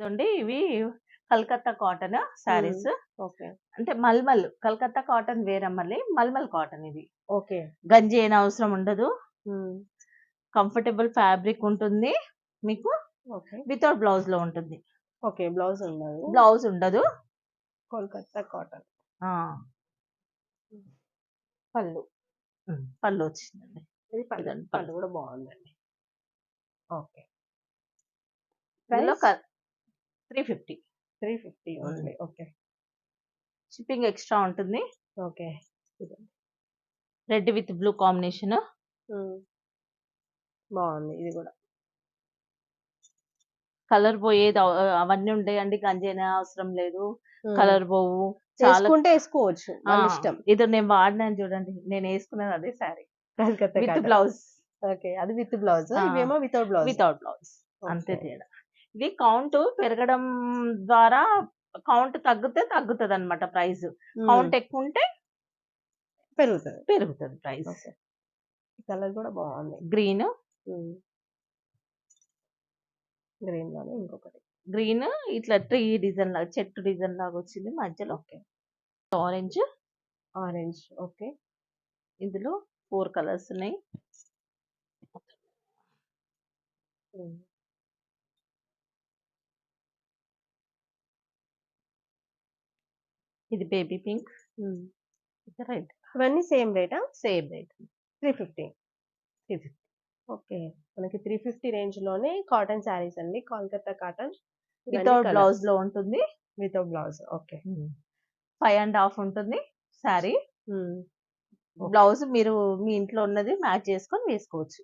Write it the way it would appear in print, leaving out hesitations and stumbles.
ఇదండి ఇవి Calcutta cotton saris. Okay. అంటే మల్మల్ కలకత్తా కాటన్ వేరే మళ్ళీ మల్మల్ కాటన్ ఇది. ఓకే. గంజి అయిన అవసరం ఉండదు. హ్మ్. కంఫర్టబుల్ ఫ్యాబ్రిక్ ఉంటుంది మీకు. ఓకే. వితౌట్ బ్లౌజ్ లో ఉంటుంది. ఓకే. బ్లౌజ్ ఉండదు. బ్లౌజ్ ఉండదు. కోల్కతా కాటన్. ఆ పళ్ళు పళ్ళు వచ్చిందండి. ఇది పళ్ళు. ఇదండి పళ్ళు కూడా బాగుందండి. ఓకే. ఇందులో price 350. 350 only. Okay. Shipping extra ఉంటుంది. Okay. Red with blue combination. బాగుంది ఇది కూడా. కలర్ పోయేది అవన్నీ ఉంటాయండి. గంజైన అవసరం లేదు. కలర్ పోవు. చాలా వేసుకుంటే వేసుకోవచ్చు మన ఇష్టం. ఇది నేను వాడినాను చూడండి. నేను వేసుకున్నది అదే sari Calcutta with cotton. Blouse. Okay. అది విత్ బ్లౌజ్. ఆ. ఇవేమో వితౌట్ బ్లౌజ్. Without blouse. అంతే ఓకే. తేడా. ఇది కౌంట్ పెరగడం ద్వారా కౌంట్ తగ్గితే తగ్గుతుంది అనమాట ప్రైస్. కౌంట్ ఎక్కువ ఉంటే పెరుగుతుంది. పెరుగుతుంది ప్రైస్. ఓకే. కలర్ కూడా బాగుంది. గ్రీన్ గ్రీన్ లోనే ఇంకొకటి. గ్రీన్ ఇట్లా ట్రీ డిజైన్ లాగా చెట్టు డిజైన్ లాగా వచ్చింది మధ్యలో. ఓకే. ఆరెంజ్. ఆరెంజ్. ఓకే. ఇందులో 4 కలర్స్ ఉన్నాయి. ఇది బేబీ పింక్. ఇది రెడ్. ఇవన్నీ సేమ్ రేటా? Same rate 350. 350. ఓకే. మనకి 350 రేంజ్ లోనే కాటన్ శారీస్ అండి. కోల్కతా కాటన్. వితౌట్ బ్లౌజ్ లో ఉంటుంది. Without blouse. ఓకే. 5.5 ఉంటుంది శారీ. బ్లౌజ్ మీరు మీ ఇంట్లో ఉన్నది మ్యాచ్ చేసుకొని వేసుకోవచ్చు.